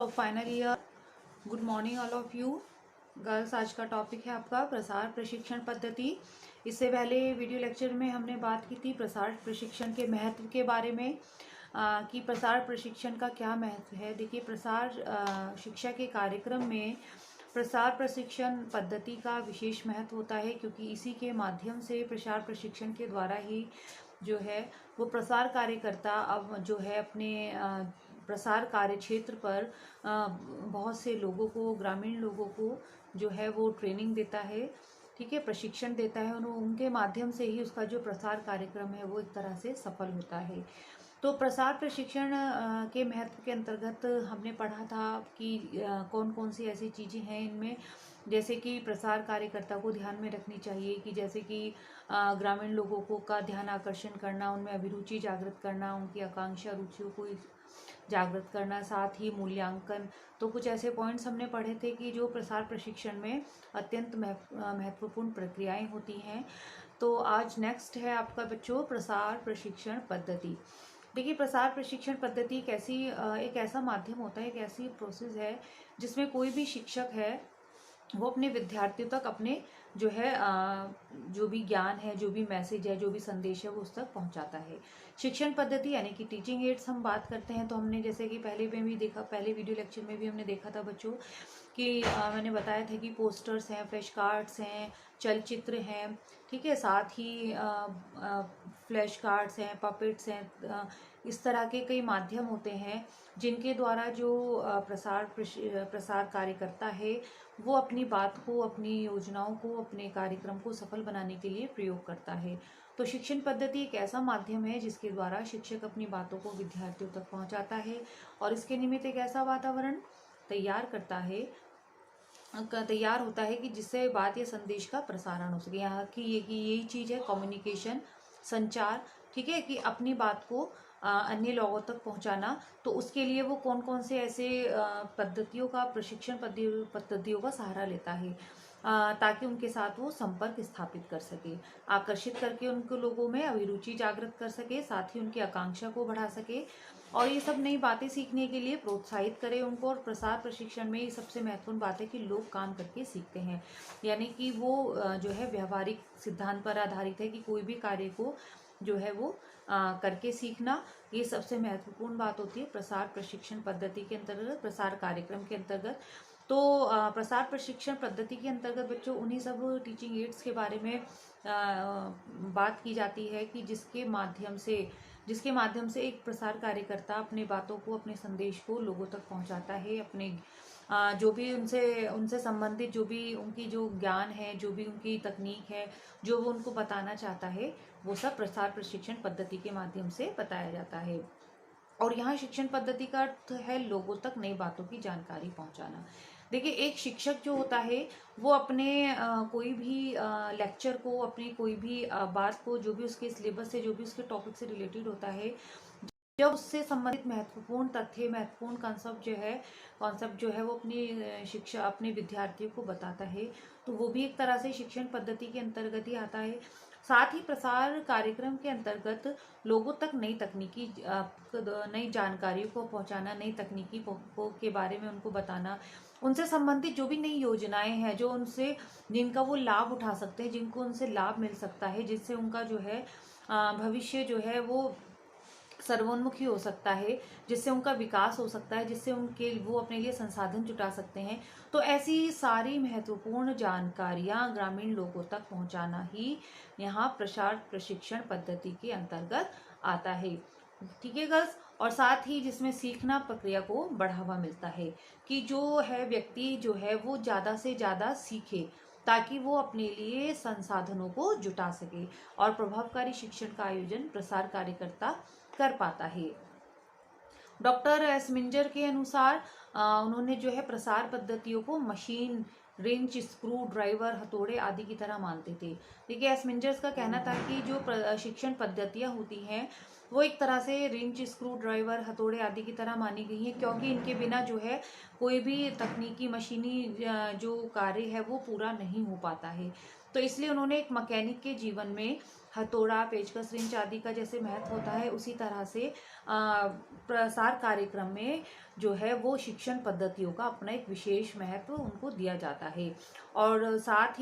Final year, good morning all of you girls. आज का topic है आपका प्रसार प्रशिक्षण पद्धति। इससे पहले वीडियो लेक्चर में हमने बात की थी प्रसार प्रशिक्षण के महत्व के बारे में कि प्रसार प्रशिक्षण का क्या महत्व है। देखिए, प्रसार शिक्षा के कार्यक्रम में प्रसार प्रशिक्षण पद्धति का विशेष महत्व होता है, क्योंकि इसी के माध्यम से प्रसार प्रशिक्षण के द्वारा ही जो है वो प्रसार कार्यकर्ता अब जो है अपने प्रसार कार्य क्षेत्र पर बहुत से लोगों को, ग्रामीण लोगों को जो है वो ट्रेनिंग देता है, ठीक है, प्रशिक्षण देता है। और उनके माध्यम से ही उसका जो प्रसार कार्यक्रम है वो एक तरह से सफल होता है। तो प्रसार प्रशिक्षण के महत्व के अंतर्गत हमने पढ़ा था कि कौन कौन सी ऐसी चीज़ें हैं इनमें, जैसे कि प्रसार कार्यकर्ता को ध्यान में रखनी चाहिए कि जैसे कि ग्रामीण लोगों को का ध्यान आकर्षण करना, उनमें अभिरुचि जागृत करना, उनकी आकांक्षा रुचियों को जागृत करना, साथ ही मूल्यांकन। तो कुछ ऐसे पॉइंट्स हमने पढ़े थे कि जो प्रसार प्रशिक्षण में अत्यंत महत्वपूर्ण प्रक्रियाएं होती हैं। तो आज नेक्स्ट है आपका बच्चों प्रसार प्रशिक्षण पद्धति। देखिए, प्रसार प्रशिक्षण पद्धति एक ऐसा माध्यम होता है, एक ऐसी प्रोसेस है जिसमें कोई भी शिक्षक है वो अपने विद्यार्थियों तक अपने जो है जो भी ज्ञान है, जो भी मैसेज है, जो भी संदेश है वो उस तक पहुंचाता है। शिक्षण पद्धति यानी कि टीचिंग एड्स हम बात करते हैं तो हमने जैसे कि पहले में भी देखा, पहले वीडियो लेक्चर में भी हमने देखा था बच्चों कि मैंने बताया था कि पोस्टर्स हैं, फ्लैश कार्ड्स हैं, चलचित्र हैं, ठीक है, साथ ही फ्लैश कार्ड्स हैं, पपेट्स हैं, इस तरह के कई माध्यम होते हैं जिनके द्वारा जो प्रसार कार्यकर्ता है वो अपनी बात को, अपनी योजनाओं को, अपने कार्यक्रम को सफल बनाने के लिए प्रयोग करता है। तो शिक्षण पद्धति एक ऐसा माध्यम है जिसके द्वारा शिक्षक अपनी बातों को विद्यार्थियों तक पहुंचाता है और इसके निमित्त एक ऐसा वातावरण तैयार होता है कि जिससे बात या संदेश का प्रसारण हो सके। यहाँ की यही चीज़ है कम्युनिकेशन, संचार, ठीक है, कि अपनी बात को अन्य लोगों तक पहुंचाना। तो उसके लिए वो कौन कौन से ऐसे पद्धतियों का, प्रशिक्षण पद्धतियों का सहारा लेता है ताकि उनके साथ वो संपर्क स्थापित कर सके, आकर्षित करके उनको लोगों में अभिरुचि जागृत कर सके, साथ ही उनकी आकांक्षा को बढ़ा सके और ये सब नई बातें सीखने के लिए प्रोत्साहित करे उनको। और प्रसार प्रशिक्षण में ये सबसे महत्वपूर्ण बात है कि लोग काम करके सीखते हैं, यानी कि वो जो है व्यवहारिक सिद्धांत पर आधारित है कि कोई भी कार्य को जो है वो करके सीखना, ये सबसे महत्वपूर्ण बात होती है प्रसार प्रशिक्षण पद्धति के अंतर्गत, प्रसार कार्यक्रम के अंतर्गत। तो प्रसार प्रशिक्षण पद्धति के अंतर्गत बच्चों उन्हीं सब टीचिंग एड्स के बारे में बात की जाती है कि जिसके माध्यम से एक प्रसार कार्यकर्ता अपने बातों को, अपने संदेश को लोगों तक पहुंचाता है, अपने जो भी उनसे संबंधित जो भी उनकी जो ज्ञान है, जो भी उनकी तकनीक है, जो वो उनको बताना चाहता है, वो सब प्रसार प्रशिक्षण पद्धति के माध्यम से बताया जाता है। और यहाँ शिक्षण पद्धति का अर्थ है लोगों तक नई बातों की जानकारी पहुंचाना। देखिए, एक शिक्षक जो होता है वो अपने कोई भी लेक्चर को, अपनी कोई भी बात को, जो भी उसके सिलेबस से, जो भी उसके टॉपिक से रिलेटेड होता है, जब उससे संबंधित महत्वपूर्ण तथ्य, महत्वपूर्ण कॉन्सेप्ट जो है वो अपनी शिक्षा, अपने विद्यार्थियों को बताता है, तो वो भी एक तरह से शिक्षण पद्धति के अंतर्गत ही आता है। साथ ही प्रसार कार्यक्रम के अंतर्गत लोगों तक नई जानकारियों को पहुंचाना, नई तकनीकी के बारे में उनको बताना, उनसे संबंधित जो भी नई योजनाएं हैं जिनका वो लाभ उठा सकते हैं, जिनको उनसे लाभ मिल सकता है, जिससे उनका जो है भविष्य जो है वो सर्वोन्मुखी हो सकता है, जिससे उनका विकास हो सकता है, जिससे वो अपने लिए संसाधन जुटा सकते हैं। तो ऐसी सारी महत्वपूर्ण जानकारियां ग्रामीण लोगों तक पहुंचाना ही यहाँ प्रसार प्रशिक्षण पद्धति के अंतर्गत आता है, ठीक है गर्ल्स। और साथ ही जिसमें सीखना प्रक्रिया को बढ़ावा मिलता है कि जो है व्यक्ति जो है वो ज़्यादा से ज़्यादा सीखे ताकि वो अपने लिए संसाधनों को जुटा सके और प्रभावकारी शिक्षण का आयोजन प्रसार कार्यकर्ता कर पाता है। डॉक्टर एस्मिंजर के अनुसार उन्होंने जो है प्रसार पद्धतियों को मशीन, रिंच, स्क्रू ड्राइवर, हथौड़े आदि की तरह मानते थे। देखिए, एस्मिंजर्स का कहना था कि जो शिक्षण पद्धतियां होती हैं वो एक तरह से रिंच, स्क्रू ड्राइवर, हथौड़े आदि की तरह मानी गई हैं, क्योंकि इनके बिना जो है कोई भी तकनीकी, मशीनी जो कार्य है वो पूरा नहीं हो पाता है। तो इसलिए उन्होंने एक मैकेनिक के जीवन में हथौड़ा, पेचकस, रिंच आदि का जैसे महत्व होता है, उसी तरह से प्रसार कार्यक्रम में जो है वो शिक्षण पद्धतियों का अपना एक विशेष महत्व उनको दिया जाता है। और साथ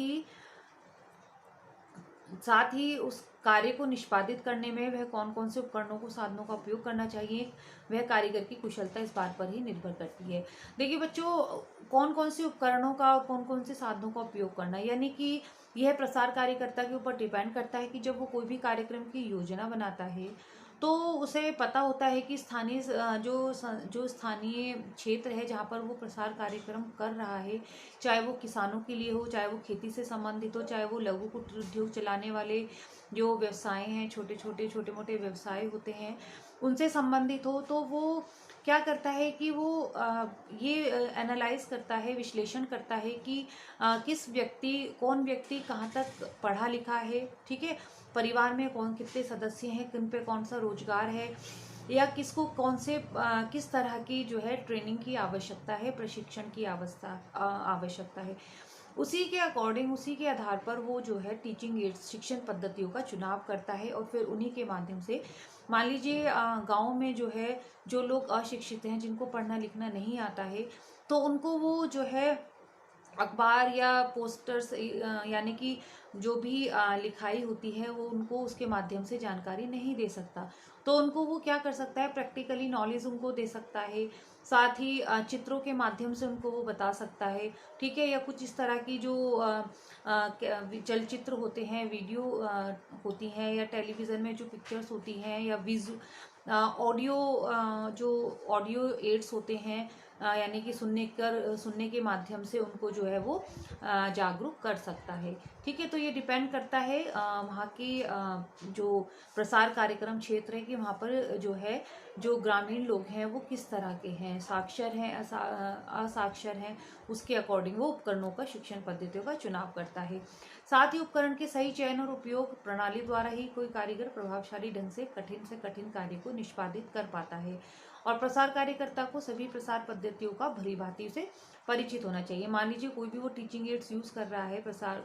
ही उस कार्य को निष्पादित करने में वह कौन कौन से उपकरणों को, साधनों का उपयोग करना चाहिए, वह कारीगर की कुशलता इस बात पर ही निर्भर करती है। देखिए बच्चों, कौन कौन से उपकरणों का और कौन कौन से साधनों का उपयोग करना, यानी कि यह प्रसार कार्यकर्ता के ऊपर डिपेंड करता है कि जब वो कोई भी कार्यक्रम की योजना बनाता है तो उसे पता होता है कि स्थानीय जो स्थानीय क्षेत्र है जहाँ पर वो प्रसार कार्यक्रम कर रहा है, चाहे वो किसानों के लिए हो, चाहे वो खेती से संबंधित हो, चाहे वो लघु कुटीर उद्योग चलाने वाले जो व्यवसाय हैं, छोटे मोटे व्यवसाय होते हैं, उनसे संबंधित हो, तो वो क्या करता है कि वो ये एनालाइज करता है, विश्लेषण करता है कि कौन व्यक्ति कहाँ तक पढ़ा लिखा है, ठीक है, परिवार में कौन कितने सदस्य हैं, किन पे कौन सा रोजगार है, या किसको किस तरह की जो है ट्रेनिंग की आवश्यकता है, प्रशिक्षण की आवश्यकता है। उसी के अकॉर्डिंग, उसी के आधार पर वो जो है टीचिंग एड्स, शिक्षण पद्धतियों का चुनाव करता है और फिर उन्हीं के माध्यम से, मान लीजिए गाँव में जो है जो लोग अशिक्षित हैं, जिनको पढ़ना लिखना नहीं आता है, तो उनको वो जो है अखबार या पोस्टर्स यानी कि जो भी लिखाई होती है वो उनको उसके माध्यम से जानकारी नहीं दे सकता, तो उनको वो क्या कर सकता है, प्रैक्टिकली नॉलेज उनको दे सकता है, साथ ही चित्रों के माध्यम से उनको वो बता सकता है, ठीक है, या कुछ इस तरह की जो चलचित्र होते हैं, वीडियो होती हैं, या टेलीविज़न में जो पिक्चर्स होती हैं, या ऑडियो जो ऑडियो एड्स होते हैं, यानी कि सुनने के माध्यम से उनको जो है वो जागरूक कर सकता है, ठीक है। तो ये डिपेंड करता है वहाँ की जो प्रसार कार्यक्रम क्षेत्र है कि वहाँ पर जो है जो ग्रामीण लोग हैं वो किस तरह के हैं, साक्षर हैं, असाक्षर हैं, उसके अकॉर्डिंग वो उपकरणों का, शिक्षण पद्धतियों का चुनाव करता है। साथ ही उपकरण के सही चयन और उपयोग प्रणाली द्वारा ही कोई कारीगर प्रभावशाली ढंग से कठिन कार्य को निष्पादित कर पाता है। और प्रसार कार्यकर्ता को सभी प्रसार पद्धतियों का भली भांति से परिचित होना चाहिए। मान लीजिए कोई भी वो टीचिंग एड्स यूज कर रहा है, प्रसार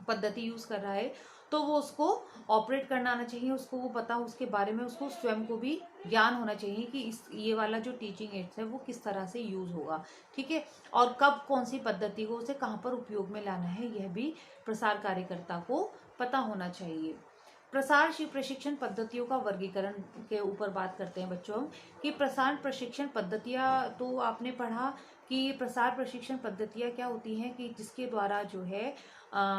पद्धति यूज कर रहा है, तो वो उसको ऑपरेट करना आना चाहिए, उसको वो पता हो, उसके बारे में उसको स्वयं को भी ज्ञान होना चाहिए कि ये वाला जो टीचिंग एड्स है वो किस तरह से यूज होगा, ठीक है, और कब कौन सी पद्धति को उसे कहाँ पर उपयोग में लाना है, यह भी प्रसार कार्यकर्ता को पता होना चाहिए। प्रशिक्षण पद्धतियों का वर्गीकरण के ऊपर बात करते हैं बच्चों कि प्रसार प्रशिक्षण पद्धतियां, तो आपने पढ़ा कि प्रसार प्रशिक्षण पद्धतियां क्या होती हैं कि जिसके द्वारा जो है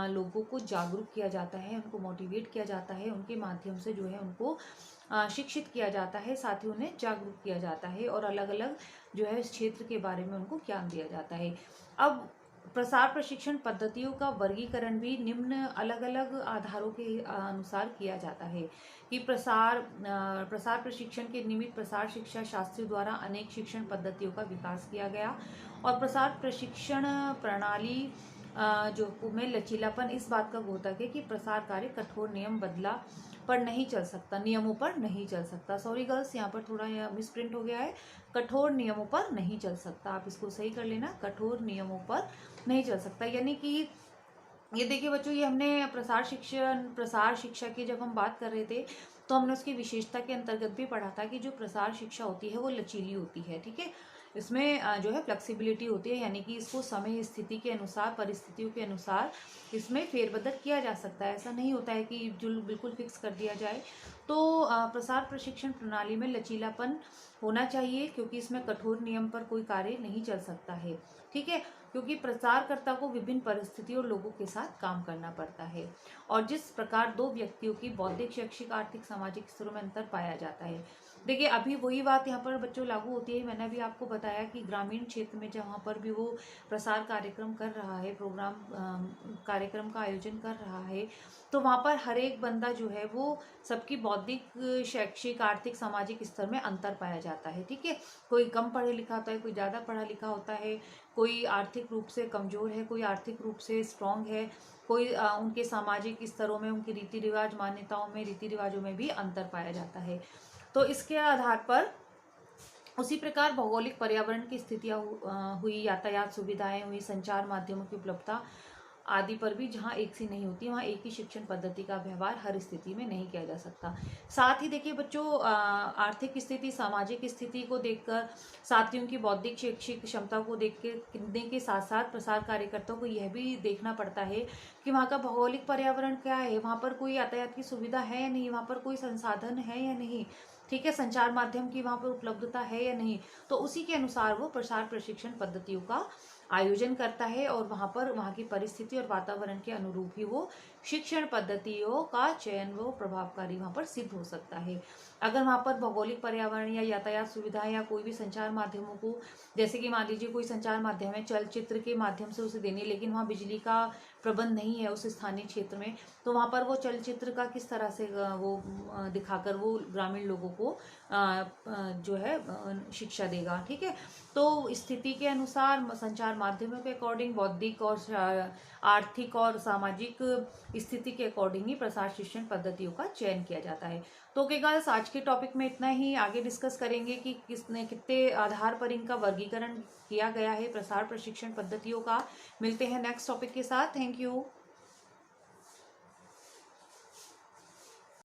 लोगों को जागरूक किया जाता है, उनको मोटिवेट किया जाता है, उनके माध्यम से जो है उनको शिक्षित किया जाता है, साथ ही उन्हें जागरूक किया जाता है और अलग अलग जो है इस क्षेत्र के बारे में उनको ज्ञान दिया जाता है। अब प्रसार प्रशिक्षण पद्धतियों का वर्गीकरण भी निम्न अलग अलग आधारों के अनुसार किया जाता है कि प्रसार प्रशिक्षण के निमित्त प्रसार शिक्षा शास्त्री द्वारा अनेक शिक्षण पद्धतियों का विकास किया गया और प्रसार प्रशिक्षण प्रणाली जो में लचीलापन इस बात का द्योतक है कि प्रसार कार्य कठोर नियम बदला पर नहीं चल सकता, नियमों पर नहीं चल सकता। सॉरी गर्ल्स, यहाँ पर थोड़ा मिस प्रिंट हो गया है, कठोर नियमों पर नहीं चल सकता, आप इसको सही कर लेना, कठोर नियमों पर नहीं चल सकता। यानी कि ये देखिए बच्चों, ये हमने प्रसार शिक्षा की जब हम बात कर रहे थे तो हमने उसकी विशेषता के अंतर्गत भी पढ़ा था कि जो प्रसार शिक्षा होती है वो लचीली होती है, ठीक है, इसमें जो है फ्लेक्सिबिलिटी होती है, यानी कि इसको समय स्थिति के अनुसार, परिस्थितियों के अनुसार इसमें फेरबदल किया जा सकता है। ऐसा नहीं होता है कि जो बिल्कुल फिक्स कर दिया जाए। तो प्रसार प्रशिक्षण प्रणाली में लचीलापन होना चाहिए क्योंकि इसमें कठोर नियम पर कोई कार्य नहीं चल सकता है, ठीक है, क्योंकि प्रसारकर्ता को विभिन्न परिस्थितियों और लोगों के साथ काम करना पड़ता है और जिस प्रकार दो व्यक्तियों की बौद्धिक, शैक्षिक, आर्थिक, सामाजिक स्तरों में अंतर पाया जाता है। देखिए अभी वही बात यहाँ पर बच्चों लागू होती है। मैंने अभी आपको बताया कि ग्रामीण क्षेत्र में जहाँ पर भी वो प्रसार कार्यक्रम कर रहा है, कार्यक्रम का आयोजन कर रहा है, तो वहाँ पर हर एक बंदा जो है वो सबकी बौद्धिक, शैक्षिक, आर्थिक, सामाजिक स्तर में अंतर पाया जाता है, ठीक है, कोई कम पढ़ा लिखा होता है, कोई ज़्यादा पढ़ा लिखा होता है, कोई आर्थिक रूप से कमज़ोर है, कोई आर्थिक रूप से स्ट्रांग है, कोई उनके सामाजिक स्तरों में, उनके रीति रिवाज, मान्यताओं में, रीति रिवाजों में भी अंतर पाया जाता है। तो इसके आधार पर उसी प्रकार भौगोलिक पर्यावरण की स्थितियाँ हुई, यातायात सुविधाएं हुई, संचार माध्यमों की उपलब्धता आदि पर भी जहाँ एक सी नहीं होती, वहाँ एक ही शिक्षण पद्धति का व्यवहार हर स्थिति में नहीं किया जा सकता। साथ ही देखिए बच्चों, आर्थिक स्थिति, सामाजिक स्थिति को देखकर, छात्रियों की बौद्धिक शैक्षिक क्षमता को देखने के साथ साथ प्रसार कार्यकर्ताओं को यह भी देखना पड़ता है कि वहाँ का भौगोलिक पर्यावरण क्या है, वहाँ पर कोई यातायात की सुविधा है या नहीं, वहाँ पर कोई संसाधन है या नहीं, ठीक है, संचार माध्यम की वहाँ पर उपलब्धता है या नहीं। तो उसी के अनुसार वो प्रसार प्रशिक्षण पद्धतियों का आयोजन करता है और वहाँ पर वहाँ की परिस्थिति और वातावरण के अनुरूप ही वो शिक्षण पद्धतियों का चयन वो प्रभावकारी वहाँ पर सिद्ध हो सकता है। अगर वहाँ पर भौगोलिक पर्यावरण या यातायात सुविधा या कोई भी संचार माध्यमों को, जैसे कि मान लीजिए कोई संचार माध्यम है चलचित्र के माध्यम से उसे देने, लेकिन वहाँ बिजली का प्रबंध नहीं है उस स्थानीय क्षेत्र में, तो वहाँ पर वो चलचित्र का किस तरह से वो दिखाकर वो ग्रामीण लोगों को जो है शिक्षा देगा, ठीक है। तो स्थिति के अनुसार, संचार माध्यमों के अकॉर्डिंग, बौद्धिक और आर्थिक और सामाजिक स्थिति के अकॉर्डिंग ही प्रसार शिक्षण पद्धतियों का चयन किया जाता है। तो ओके गाइस, आज के टॉपिक में इतना ही। आगे डिस्कस करेंगे कि किसने कितने आधार पर इनका वर्गीकरण किया गया है प्रसार प्रशिक्षण पद्धतियों का। मिलते हैं नेक्स्ट टॉपिक के साथ। Thank you.